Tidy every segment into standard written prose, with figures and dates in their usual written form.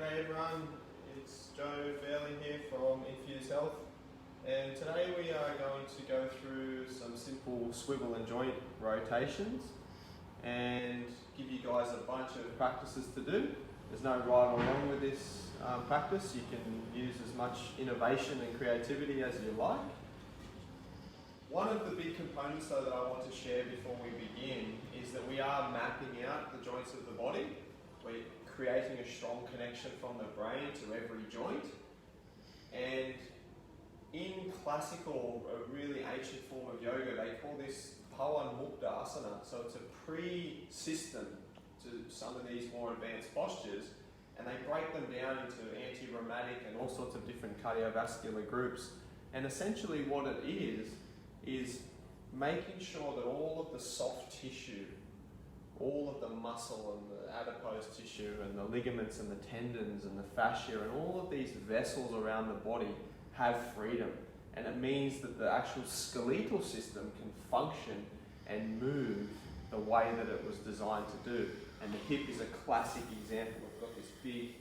G'day everyone, it's Joe Fairley here from Infuse Health, and today we are going to go through some simple swivel and joint rotations and give you guys a bunch of practices to do. There's no right or wrong with this practice. You can use as much innovation and creativity as you like. One of the big components though that I want to share before we begin is that we are mapping out the joints of the body. We're creating a strong connection from the brain to every joint. And in classical, a really ancient form of yoga, they call this Pawan Mukta Asana. So it's a pre-system to some of these more advanced postures, and they break them down into anti-rheumatic and all sorts of different cardiovascular groups. And essentially what it is making sure that all of the soft tissue, all of the muscle and the adipose tissue and the ligaments and the tendons and the fascia and all of these vessels around the body have freedom. And it means that the actual skeletal system can function and move the way that it was designed to do. And the hip is a classic example. We've got this big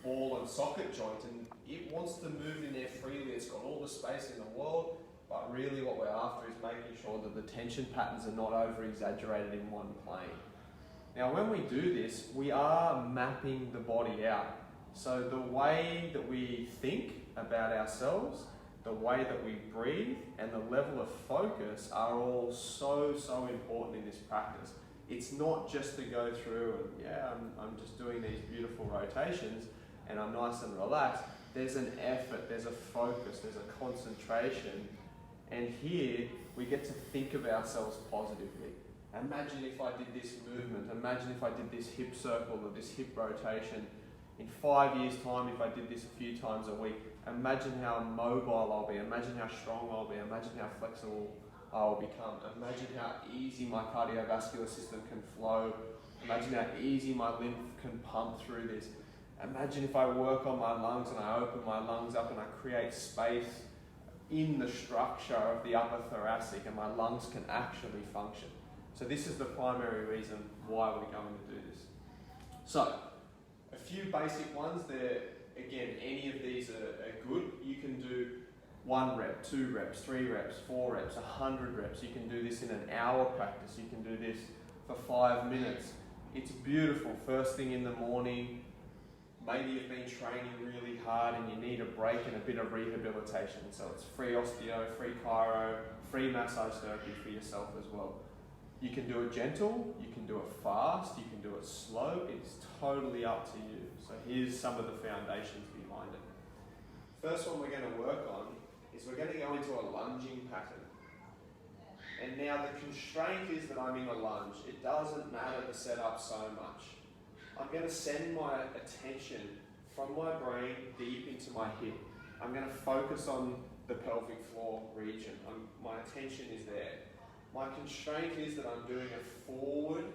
ball and socket joint and it wants to move in there freely. It's got all the space in the world, but really what we're after is making sure that the tension patterns are not over-exaggerated in one plane. Now when we do this, we are mapping the body out. So the way that we think about ourselves, the way that we breathe, and the level of focus are all so important in this practice. It's not just to go through and I'm just doing these beautiful rotations and I'm nice and relaxed. There's an effort, there's a focus, there's a concentration. And here we get to think of ourselves positively. Imagine if I did this movement, imagine if I did this hip circle or this hip rotation. In 5 years' time, if I did this a few times a week, imagine how mobile I'll be, imagine how strong I'll be, imagine how flexible I'll become, imagine how easy my cardiovascular system can flow, imagine how easy my lymph can pump through this. Imagine if I work on my lungs and I open my lungs up and I create space in the structure of the upper thoracic and my lungs can actually function. So this is the primary reason why we're going to do this. So, a few basic ones. Again, any of these are good. You can do 1 rep, 2 reps, 3 reps, 4 reps, 100 reps. You can do this in an hour practice. You can do this for 5 minutes. It's beautiful. First thing in the morning, maybe you've been training really hard and you need a break and a bit of rehabilitation. So it's free osteo, free chiro, free massage therapy for yourself as well. You can do it gentle, you can do it fast, you can do it slow. It's totally up to you. So here's some of the foundations behind it. First one we're going to work on is we're going to go into a lunging pattern. And now the constraint is that I'm in a lunge. It doesn't matter the setup so much. I'm going to send my attention from my brain deep into my hip. I'm going to focus on the pelvic floor region. My attention is there. My constraint is that I'm doing a forward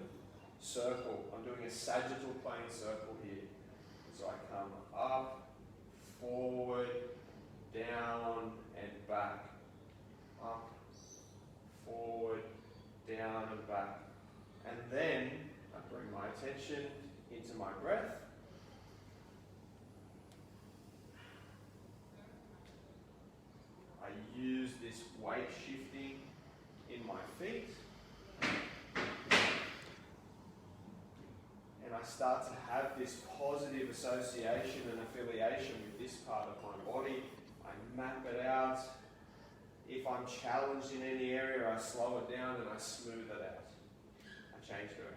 circle. I'm doing a sagittal plane circle here. So I come up, forward, down and back. Up, forward, down and back. And then I bring my attention into my breath. I use this weight shifting in my feet. And I start to have this positive association and affiliation with this part of my body. I map it out. If I'm challenged in any area, I slow it down and I smooth it out. I change direction.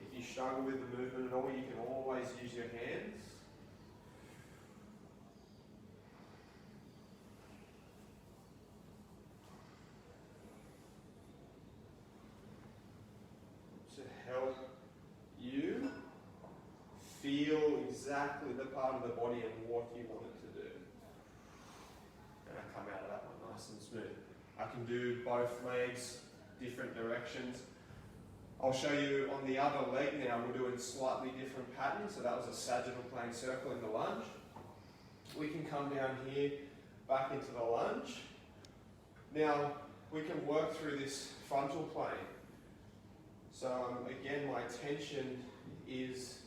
If you struggle with the movement at all, you can always use your hands. To help you feel exactly the part of the body and what you want it to do. And I come out of that one nice and smooth. I can do both legs, different directions. I'll show you on the other leg now, we're doing slightly different patterns. So that was a sagittal plane circle in the lunge. We can come down here, back into the lunge. Now, we can work through this frontal plane. So again, my attention is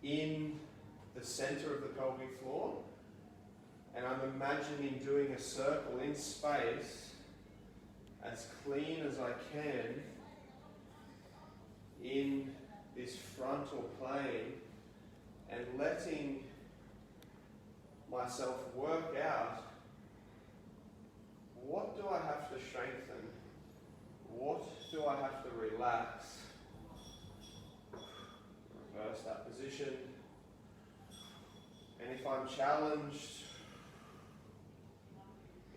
in the center of the pelvic floor, and I'm imagining doing a circle in space as clean as I can in this frontal plane, and letting myself work out, what do I have to strengthen? What do I have to relax? Reverse that position. And if I'm challenged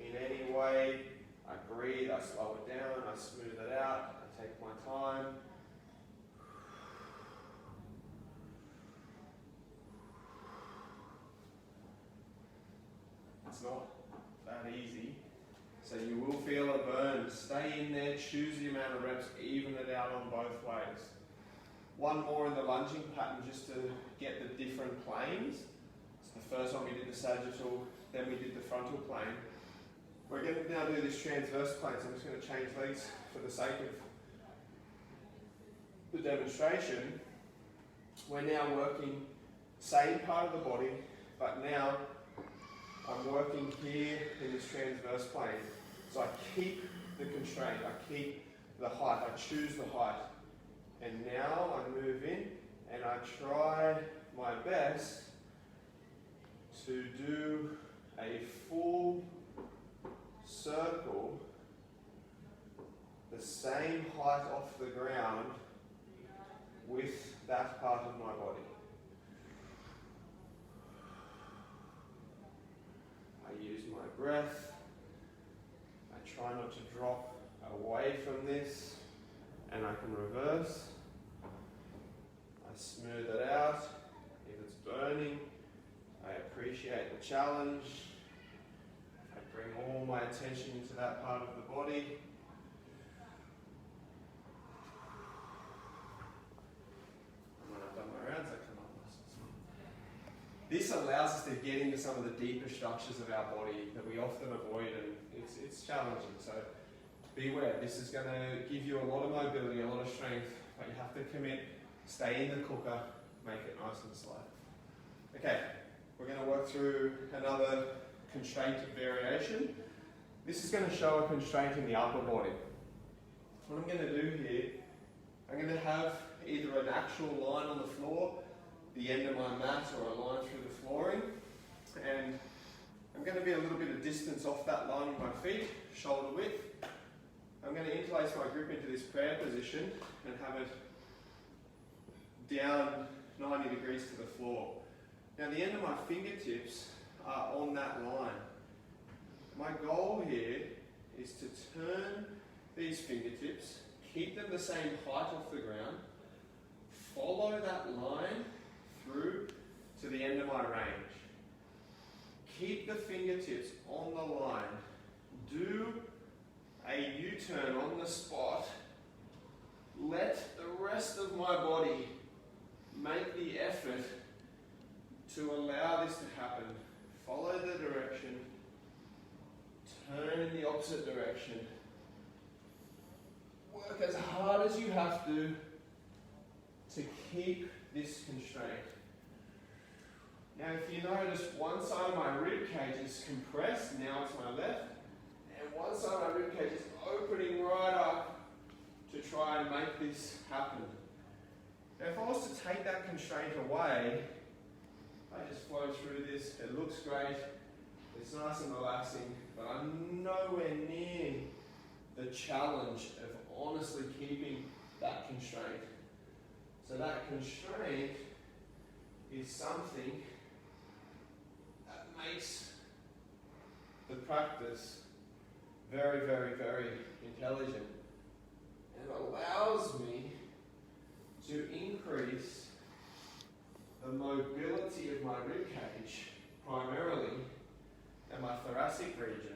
in any way, I breathe, I slow it down, I smooth it out, I take my time. It's not that easy. So you will feel a burn. Stay in there, choose the amount of reps, even it out on both ways. One more in the lunging pattern just to get the different planes. So the first one we did the sagittal, then we did the frontal plane. We're going to now do this transverse plane, so I'm just going to change legs for the sake of the demonstration. We're now working same part of the body, but now I'm working here in this transverse plane. So I keep the constraint, I keep the height, I choose the height. And now I move in and I try my best to do a full circle, the same height off the ground with that part of my body. I use my breath. I try not to drop away from this, and I can reverse. I smooth it out. If it's burning, I appreciate the challenge. I bring all my attention into that part of the body. And when I've done my rounds, I come up nice. This allows us to get into some of the deeper structures of our body that we often avoid, and it's challenging. So beware, this is going to give you a lot of mobility, a lot of strength, but you have to commit, stay in the cooker, make it nice and slow. Okay, we're going to work through another constraint variation. This is going to show a constraint in the upper body. What I'm going to do here, I'm going to have either an actual line on the floor, the end of my mat, or a line through the flooring, and I'm going to be a little bit of distance off that line with my feet, shoulder width. I'm going to interlace my grip into this prayer position and have it down 90 degrees to the floor. Now the end of my fingertips are on that line. My goal here is to turn these fingertips, keep them the same height off the ground, follow that line through to the end of my range. Keep the fingertips on the line. Do a U-turn on the spot. Let the rest of my body make the effort to allow this to happen. Follow the direction. Turn in the opposite direction. Work as hard as you have to keep this constraint. Now if you notice, one side of my rib cage is compressed, now it's my left, and one side of my rib cage is opening right up to try and make this happen. Now if I was to take that constraint away, I just flow through this, it looks great, it's nice and relaxing, but I'm nowhere near the challenge of honestly keeping that constraint. So that constraint is something that makes the practice very, very, very intelligent, and allows me to increase the mobility of my rib cage primarily and my thoracic region.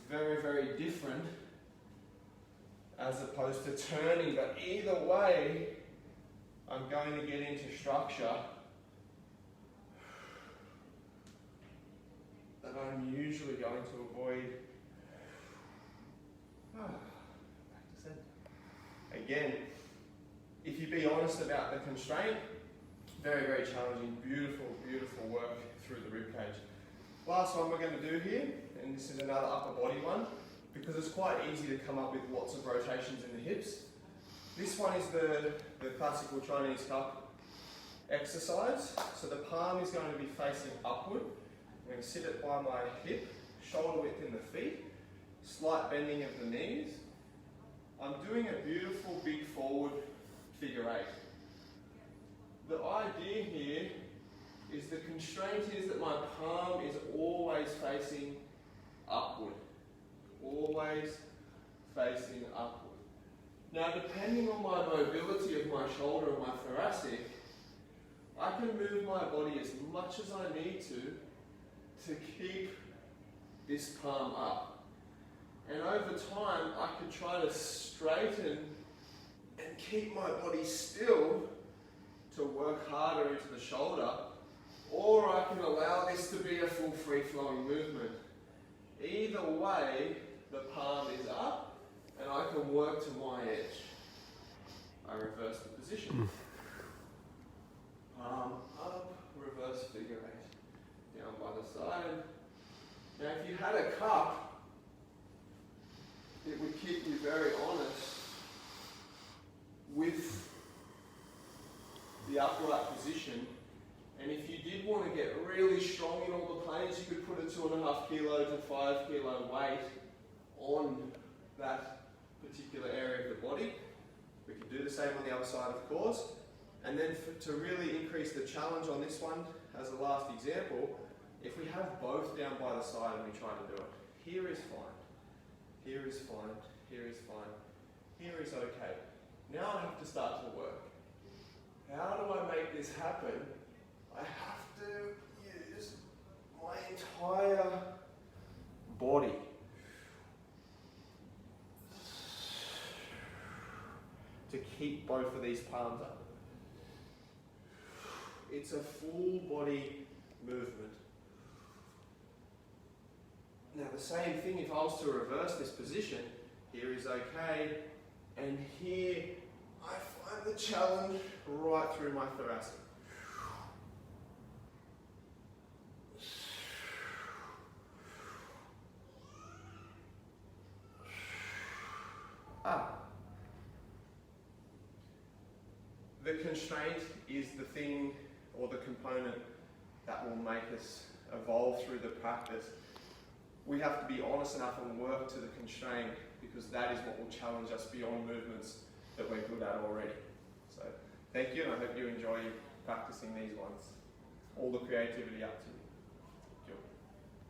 very, very different as opposed to turning, but either way, I'm going to get into structure that I'm usually going to avoid. Back to center. Again, if you be honest about the constraint, very, very challenging, beautiful, beautiful work through the rib cage. Last one we're going to do here, and this is another upper body one, because it's quite easy to come up with lots of rotations in the hips. This one is the classical Chinese cup exercise. So the palm is going to be facing upward. I'm going to sit it by my hip, shoulder width in the feet, slight bending of the knees. I'm doing a beautiful big forward figure eight. The idea here is the constraint is that my palm is always facing upward. Always facing upward. Now, depending on my mobility of my shoulder and my thoracic, I can move my body as much as I need to keep this palm up. And over time, I can try to straighten and keep my body still to work harder into the shoulder, or I can allow this to be a full free-flowing movement. Either way, the palm is up, and I can work to my edge. I reverse the position. Palm up, reverse figure eight. Down by the side. Now if you had a cup, it would keep you very honest with the upright position. And if you did want to get really strong in all the planes, you could put a 2.5 kilo to 5 kilo weight on that particular area of the body. We can do the same on the other side, of course. And then to really increase the challenge on this one, as a last example, if we have both down by the side and we try to do it, here is fine, here is fine, here is fine, here is okay. Now I have to start to work. How do I make this happen? I have to use my entire body. To keep both of these palms up. It's a full body movement. Now the same thing if I was to reverse this position, here is okay, and here I find the challenge right through my thoracic. The constraint is the thing or the component that will make us evolve through the practice. We have to be honest enough and work to the constraint, because that is what will challenge us beyond movements that we're good at already. So thank you, and I hope you enjoy practicing these ones. All the creativity up to you.